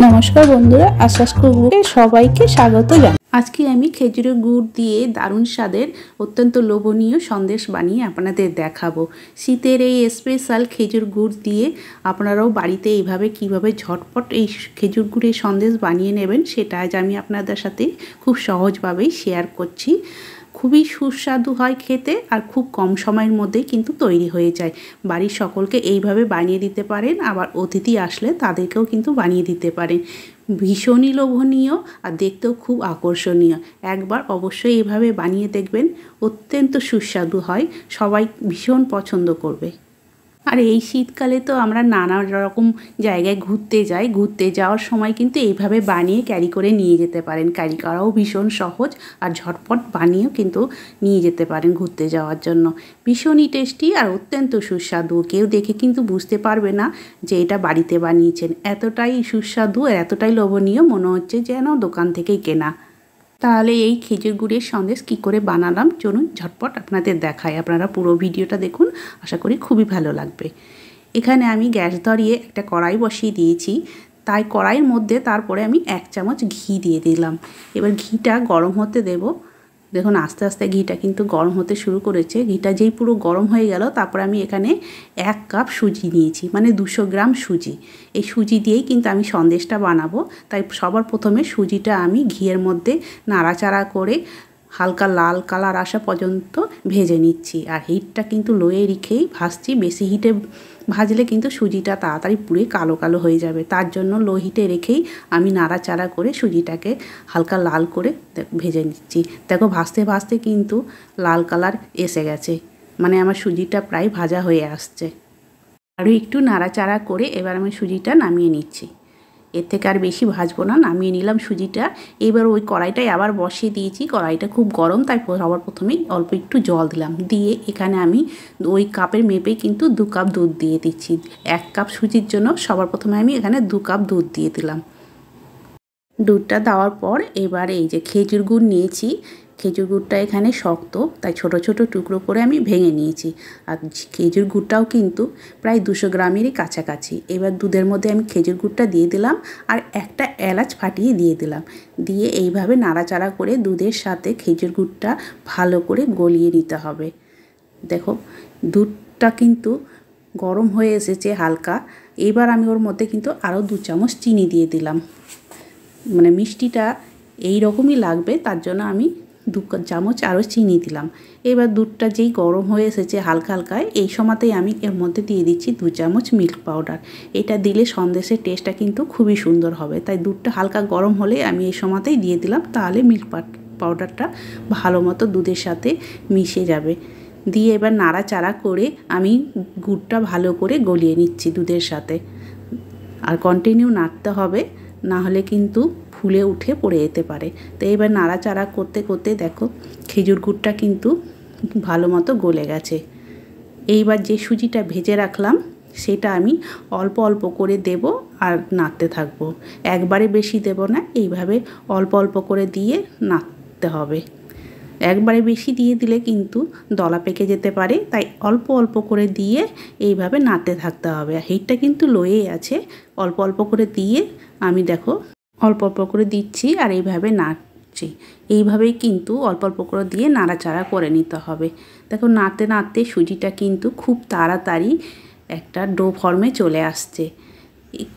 নমস্কার বন্ধুরা, আশ্বাস কুকবুকে সবাইকে স্বাগত জানাই। আজকে আমি খেজুরের গুড় দিয়ে দারুণ স্বাদের অত্যন্ত লোভনীয় সন্দেশ বানিয়ে আপনাদের দেখাবো। শীতের এই স্পেশাল খেজুর গুড় দিয়ে আপনারাও বাড়িতে এইভাবে কিভাবে ঝটপট এই খেজুর গুড়ের সন্দেশ বানিয়ে নেবেন সেটা আজ আমি আপনাদের সাথে খুব সহজভাবেই শেয়ার করছি। খুবই সুস্বাদু হয় খেতে আর খুব কম সময়ের মধ্যেই কিন্তু তৈরি হয়ে যায়। বাড়ির সকলকে এইভাবে বানিয়ে দিতে পারেন, আবার অতিথি আসলে তাদেরকেও কিন্তু বানিয়ে দিতে পারেন। ভীষণই লোভনীয় আর দেখতেও খুব আকর্ষণীয়। একবার অবশ্যই এইভাবে বানিয়ে দেখবেন, অত্যন্ত সুস্বাদু হয়, সবাই ভীষণ পছন্দ করবে। আর এই শীতকালে তো আমরা নানা রকম জায়গায় ঘুরতে যাওয়ার সময় কিন্তু এইভাবে বানিয়ে ক্যারি করে নিয়ে যেতে পারেন। ক্যারি করাও ভীষণ সহজ আর ঝটপট বানিয়েও কিন্তু নিয়ে যেতে পারেন ঘুরতে যাওয়ার জন্য। ভীষণই টেস্টি আর অত্যন্ত সুস্বাদু, কেউ দেখে কিন্তু বুঝতে পারবে না যে এটা বাড়িতে বানিয়েছেন। এতটাই সুস্বাদু আর এতটাই লোভনীয় মনে হচ্ছে যেন দোকান থেকেই কেনা। তাহলে এই খেজুর গুড়ের সন্দেশ কী করে বানালাম চলুন ঝটপট আপনাদের দেখাই। আপনারা পুরো ভিডিওটা দেখুন, আশা করি খুবই ভালো লাগবে। এখানে আমি গ্যাস ধরিয়ে একটা কড়াই বসিয়ে দিয়েছি, তাই কড়াইয়ের মধ্যে তারপরে আমি 1 চামচ ঘি দিয়ে দিলাম। এবার ঘিটা গরম হতে দেব। দেখুন আস্তে আস্তে ঘিটা কিন্তু গরম হতে শুরু করেছে। ঘিটা যেই পুরো গরম হয়ে গেল তারপরে আমি এখানে 1 কাপ সুজি নিয়েছি, মানে 200 গ্রাম সুজি। এই সুজি দিয়েই কিন্তু আমি সন্দেশটা বানাবো, তাই সবার প্রথমে সুজিটা আমি ঘিয়ের মধ্যে নাড়াচাড়া করে হালকা লাল কালার আসা পর্যন্ত ভেজে নিচ্ছি। আর হিটটা কিন্তু লোয়ে রেখেই ভাজছি, বেশি হিটে ভাজলে কিন্তু সুজিটা তাড়াতাড়ি পুড়ে কালো কালো হয়ে যাবে। তার জন্য লো হিটে রেখেই আমি নাড়াচাড়া করে সুজিটাকে হালকা লাল করে ভেজে নিচ্ছি। দেখো ভাজতে ভাজতে কিন্তু লাল কালার এসে গেছে, মানে আমার সুজিটা প্রায় ভাজা হয়ে আসছে। আরও একটু নাড়াচাড়া করে এবার আমি সুজিটা নামিয়ে নিচ্ছি। এর থেকে আর বেশি ভাজবো না, নামিয়ে নিলাম সুজিটা। এবার ওই কড়াইটাই আবার বসিয়ে দিয়েছি। কড়াইটা খুব গরম, তাই সবার প্রথমেই অল্প একটু জল দিলাম। দিয়ে এখানে আমি ওই কাপের মেপে কিন্তু 2 কাপ দুধ দিয়ে দিচ্ছি। 1 কাপ সুজির জন্য সবার প্রথমে আমি এখানে 2 কাপ দুধ দিয়ে দিলাম। দুধটা দেওয়ার পর এবার এই যে খেজুর গুড় নিয়েছি, খেজুর গুড়টা এখানে শক্ত, তাই ছোট ছোট টুকরো করে আমি ভেঙে নিয়েছি। আর খেজুর গুড়টাও কিন্তু প্রায় 200 গ্রামেরই কাছাকাছি। এবার দুধের মধ্যে আমি খেজুর গুড়টা দিয়ে দিলাম আর একটা এলাচ ফাটিয়ে দিয়ে দিলাম। দিয়ে এইভাবে নাড়াচাড়া করে দুধের সাথে খেজুর গুড়টা ভালো করে গলিয়ে নিতে হবে। দেখো দুধটা কিন্তু গরম হয়ে এসেছে হালকা। এবার আমি ওর মধ্যে কিন্তু আরও 2 চামচ চিনি দিয়ে দিলাম। মানে মিষ্টিটা এই রকমই লাগবে, তার জন্য আমি 2 চামচ আরও চিনি দিলাম। এবার দুধটা যেই গরম হয়ে এসেছে হালকা হালকায়, এই সময়তেই আমি এর মধ্যে দিয়ে দিচ্ছি 2 চামচ মিল্ক পাউডার। এটা দিলে সন্দেশের টেস্টটা কিন্তু খুবই সুন্দর হবে, তাই দুধটা হালকা গরম হলে আমি এই সময়তেই দিয়ে দিলাম, তাহলে মিল্ক পাউডারটা ভালো মতো দুধের সাথে মিশে যাবে। দিয়ে এবার নাড়াচাড়া করে আমি গুড়টা ভালো করে গলিয়ে নিচ্ছি দুধের সাথে। আর কন্টিনিউ নাড়তে হবে, না হলে কিন্তু ফুলে উঠে পড়ে যেতে পারে। তো এবার নাড়াচাড়া করতে করতে দেখো খেজুর গুড়টা কিন্তু ভালো মতো গলে গেছে। এইবার যে সুজিটা ভেজে রাখলাম সেটা আমি অল্প অল্প করে দেব আর নাড়তে থাকবো। একবারে বেশি দেব না, এইভাবে অল্প অল্প করে দিয়ে নাড়তে হবে। একবারে বেশি দিয়ে দিলে কিন্তু দলা পেকে যেতে পারে, তাই অল্প অল্প করে দিয়ে এইভাবে নাড়তে থাকতে হবে। আর হিটটা কিন্তু লোয়েই আছে, অল্প অল্প করে দিয়ে আমি দেখো অল্প অল্প করে দিচ্ছি আর এইভাবে নাড়ছি। এইভাবেই কিন্তু অল্প অল্প করে দিয়ে নাড়াচাড়া করে নিতে হবে। দেখো নাড়তে নাড়তে সুজিটা কিন্তু খুব তাড়াতাড়ি একটা ডো ফর্মে চলে আসছে।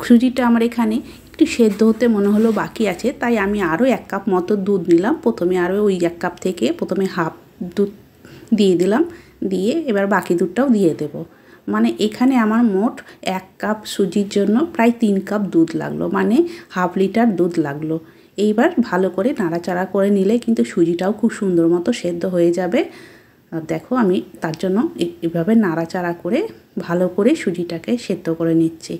সুজিটা আমার এখানে একটু সেদ্ধ হতে মনে হলো বাকি আছে, তাই আমি আরও 1 কাপ মতো দুধ নিলাম। প্রথমে আরও ওই 1 কাপ থেকে প্রথমে হাফ দুধ দিয়ে দিলাম, দিয়ে এবার বাকি দুধটাও দিয়ে দেব। মানে এখানে আমার মোট 1 কাপ সুজির জন্য প্রায় 3 কাপ দুধ লাগলো, মানে হাফ লিটার দুধ লাগলো। এইবার ভালো করে নাড়াচাড়া করে নিলে কিন্তু সুজিটাও খুব সুন্দর মতো সেদ্ধ হয়ে যাবে। আর দেখো আমি তার জন্য এইভাবে নাড়াচাড়া করে ভালো করে সুজিটাকে সেদ্ধ করে নিচ্ছি।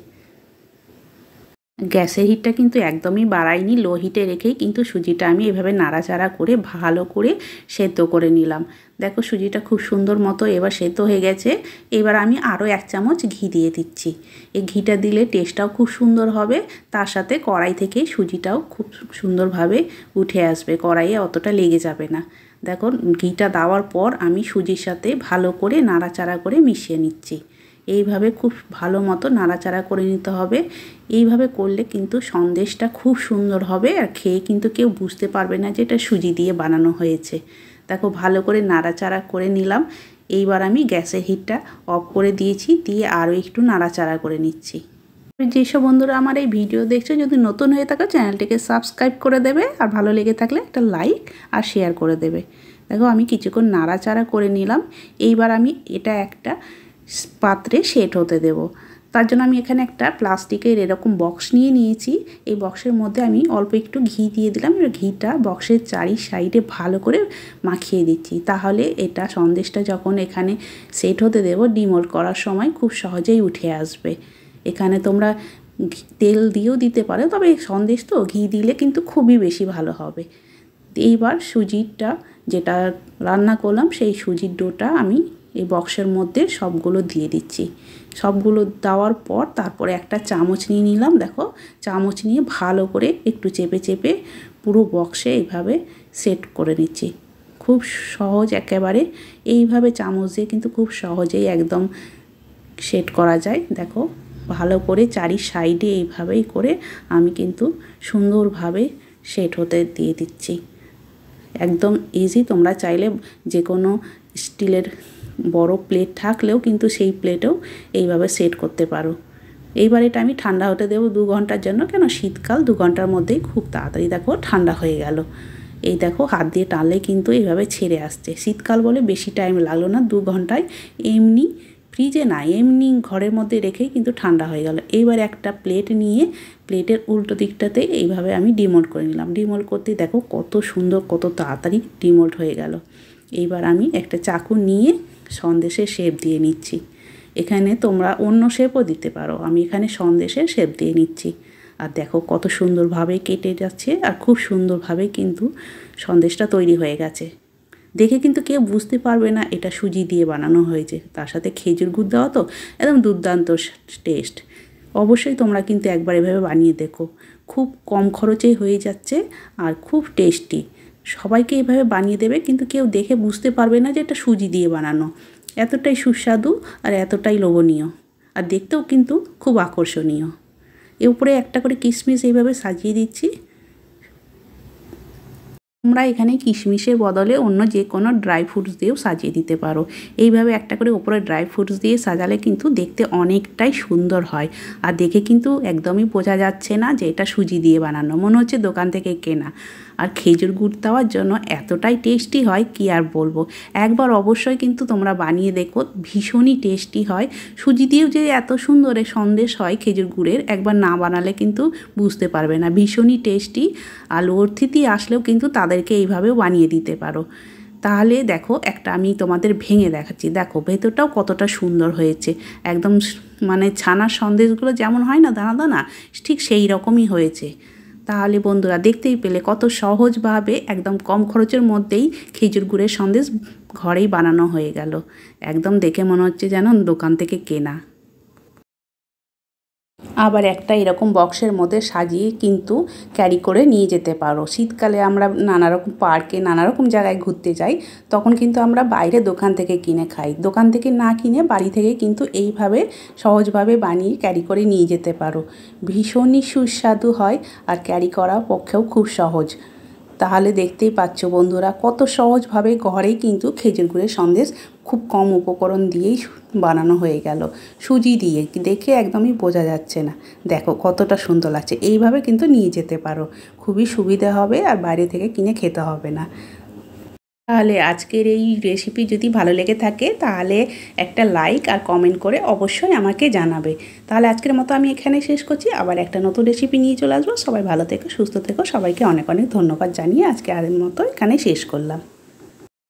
গ্যাসের হিটটা কিন্তু একদমই বাড়াইনি, লো হিটে রেখেই কিন্তু সুজিটা আমি এভাবে নাড়াচাড়া করে ভালো করে সেদ্ধ করে নিলাম। দেখো সুজিটা খুব সুন্দর মতো এবার সেদ্ধ হয়ে গেছে। এবার আমি আরও 1 চামচ ঘি দিয়ে দিচ্ছি। এই ঘিটা দিলে টেস্টটাও খুব সুন্দর হবে, তার সাথে কড়াই থেকে সুজিটাও খুব সুন্দরভাবে উঠে আসবে, কড়াইয়ে অতটা লেগে যাবে না। দেখো ঘিটা দেওয়ার পর আমি সুজির সাথে ভালো করে নাড়াচাড়া করে মিশিয়ে নিচ্ছি। এইভাবে খুব ভালো মতো নাড়াচাড়া করে নিতে হবে। এইভাবে করলে কিন্তু সন্দেশটা খুব সুন্দর হবে আর খেয়ে কিন্তু কেউ বুঝতে পারবে না যে এটা সুজি দিয়ে বানানো হয়েছে। দেখো ভালো করে নাড়াচাড়া করে নিলাম। এইবার আমি গ্যাসের হিটটা অফ করে দিয়েছি, দিয়ে আরও একটু নাড়াচাড়া করে নিচ্ছি। যেসব বন্ধুরা আমার এই ভিডিও দেখছো, যদি নতুন হয়ে থাকো চ্যানেলটিকে সাবস্ক্রাইব করে দেবে, আর ভালো লেগে থাকলে একটা লাইক আর শেয়ার করে দেবে। দেখো আমি কিছুক্ষণ নাড়াচাড়া করে নিলাম। এইবার আমি এটা একটা পাত্রে সেট হতে দেব। তার জন্য আমি এখানে একটা প্লাস্টিকের এরকম বক্স নিয়ে নিয়েছি। এই বক্সের মধ্যে আমি অল্প একটু ঘি দিয়ে দিলাম। ঘিটা বক্সের চারি সাইডে ভালো করে মাখিয়ে দিচ্ছি। তাহলে এটা সন্দেশটা যখন এখানে সেট হতে দেব, ডিমোল্ড করার সময় খুব সহজেই উঠে আসবে। এখানে তোমরা তেল দিয়েও দিতে পারো, তবে সন্দেশ তো ঘি দিলে কিন্তু খুবই বেশি ভালো হবে। এইবার সুজিটা যেটা রান্না করলাম সেই সুজির ডোটা আমি এই বক্সের মধ্যে সবগুলো দিয়ে দিচ্ছি। সবগুলো দেওয়ার পর তারপরে একটা চামচ নিয়ে নিলাম। দেখো চামচ নিয়ে ভালো করে একটু চেপে চেপে পুরো বক্সে এইভাবে সেট করে নিচ্ছি। খুব সহজ একেবারে, এইভাবে চামচ দিয়ে কিন্তু খুব সহজেই একদম সেট করা যায়। দেখো ভালো করে চারি সাইডে এইভাবেই করে আমি কিন্তু সুন্দরভাবে সেট হতে দিয়ে দিচ্ছি। একদম ইজি। তোমরা চাইলে যে কোনো স্টিলের বড় প্লেট থাকলেও কিন্তু সেই প্লেটেও এইভাবে সেট করতে পারো। এইবার এটা আমি ঠান্ডা হতে দেবো 2 ঘন্টার জন্য। কেন শীতকাল 2 ঘন্টার মধ্যেই খুব তাড়াতাড়ি দেখো ঠান্ডা হয়ে গেল। এই দেখো হাত দিয়ে টানলে কিন্তু এইভাবে ছেড়ে আসছে। শীতকাল বলে বেশি টাইম লাগলো না, 2 ঘন্টায় এমনি ফ্রিজে না, এমনি ঘরের মধ্যে রেখেই কিন্তু ঠান্ডা হয়ে গেল। এইবার একটা প্লেট নিয়ে প্লেটের উল্টো দিকটাতে এইভাবে আমি ডিমোল্ড করে নিলাম। ডিমোল্ড করতে দেখো কত সুন্দর, কত তাড়াতাড়ি ডিমোল্ড হয়ে গেল। এইবার আমি একটা চাকু নিয়ে সন্দেশের শেপ দিয়ে নিচ্ছি। এখানে তোমরা অন্য শেপও দিতে পারো, আমি এখানে সন্দেশের শেপ দিয়ে নিচ্ছি। আর দেখো কত সুন্দরভাবে কেটে যাচ্ছে, আর খুব সুন্দরভাবে কিন্তু সন্দেশটা তৈরি হয়ে গেছে। দেখে কিন্তু কেউ বুঝতে পারবে না এটা সুজি দিয়ে বানানো হয়েছে। তার সাথে খেজুর গুড় দেওয়া তো একদম দুর্দান্ত টেস্ট। অবশ্যই তোমরা কিন্তু একবার এভাবে বানিয়ে দেখো। খুব কম খরচেই হয়ে যাচ্ছে আর খুব টেস্টি। সবাইকে এভাবে বানিয়ে দেবে, কিন্তু কেউ দেখে বুঝতে পারবে না যে এটা সুজি দিয়ে বানানো। এতটাই সুস্বাদু আর এতটাই লোভনীয়, আর দেখতেও কিন্তু খুব আকর্ষণীয়। এর উপরে একটা করে কিশমিশ এইভাবে সাজিয়ে দিচ্ছি। তোমরা এখানে কিশমিশের বদলে অন্য যে কোনো ড্রাই ফ্রুটস দিয়েও সাজিয়ে দিতে পারো। এইভাবে একটা করে উপরে ড্রাই ফ্রুটস দিয়ে সাজালে কিন্তু দেখতে অনেকটাই সুন্দর হয়, আর দেখে কিন্তু একদমই বোঝা যাচ্ছে না যে এটা সুজি দিয়ে বানানো, মনে হচ্ছে দোকান থেকে কেনা। আর খেজুর গুড় দেওয়ার জন্য এতটাই টেস্টি হয় কি আর বলবো। একবার অবশ্যই কিন্তু তোমরা বানিয়ে দেখো, ভীষণই টেস্টি হয়। সুজি দিয়েও যে এত সুন্দর সন্দেশ হয় খেজুর গুড়ের, একবার না বানালে কিন্তু বুঝতে পারবে না। ভীষণই টেস্টি। আর অতিথি আসলেও কিন্তু তাদেরকে এইভাবেও বানিয়ে দিতে পারো। তাহলে দেখো একটা আমি তোমাদের ভেঙে দেখাচ্ছি। দেখো ভেতরটাও কতটা সুন্দর হয়েছে। একদম মানে ছানার সন্দেশগুলো যেমন হয় না দানা দানা, ঠিক সেই রকমই হয়েছে। তাহলে বন্ধুরা দেখতেই পেলে কত সহজভাবে একদম কম খরচের মধ্যেই খেজুর গুড়ের সন্দেশ ঘরেই বানানো হয়ে গেল। একদম দেখে মনে হচ্ছে যেন দোকান থেকে কেনা। আবার একটা এরকম বক্সের মধ্যে সাজিয়ে কিন্তু ক্যারি করে নিয়ে যেতে পারো। শীতকালে আমরা নানা রকম পার্কে নানা রকম জায়গায় ঘুরতে যাই, তখন কিন্তু আমরা বাইরে দোকান থেকে কিনে খাই। দোকান থেকে না কিনে বাড়ি থেকে কিন্তু এইভাবে সহজভাবে বানিয়ে ক্যারি করে নিয়ে যেতে পারো। ভীষণই সুস্বাদু হয় আর ক্যারি করার পক্ষেও খুব সহজ। তাহলে দেখতেই পাচ্ছ বন্ধুরা কত সহজভাবে ঘরেই কিন্তু খেজুর গুড়ের সন্দেশ খুব কম উপকরণ দিয়েই বানানো হয়ে গেল। সুজি দিয়ে দেখে একদমই বোঝা যাচ্ছে না। দেখো কতটা সুন্দর লাগছে। এইভাবে কিন্তু নিয়ে যেতে পারো, খুবই সুবিধা হবে আর বাইরে থেকে কিনে খেতে হবে না। তাহলে আজকের এই রেসিপি যদি ভালো লেগে থাকে তাহলে একটা লাইক আর কমেন্ট করে অবশ্যই আমাকে জানাবে। তাহলে আজকের মতো আমি এখানে শেষ করছি। আবার একটা নতুন রেসিপি নিয়ে চলে আসবো। সবাই ভালো থেকো, সুস্থ থেকো। সবাইকে অনেক অনেক ধন্যবাদ জানিয়ে আজকে আর মতো এখানে শেষ করলাম।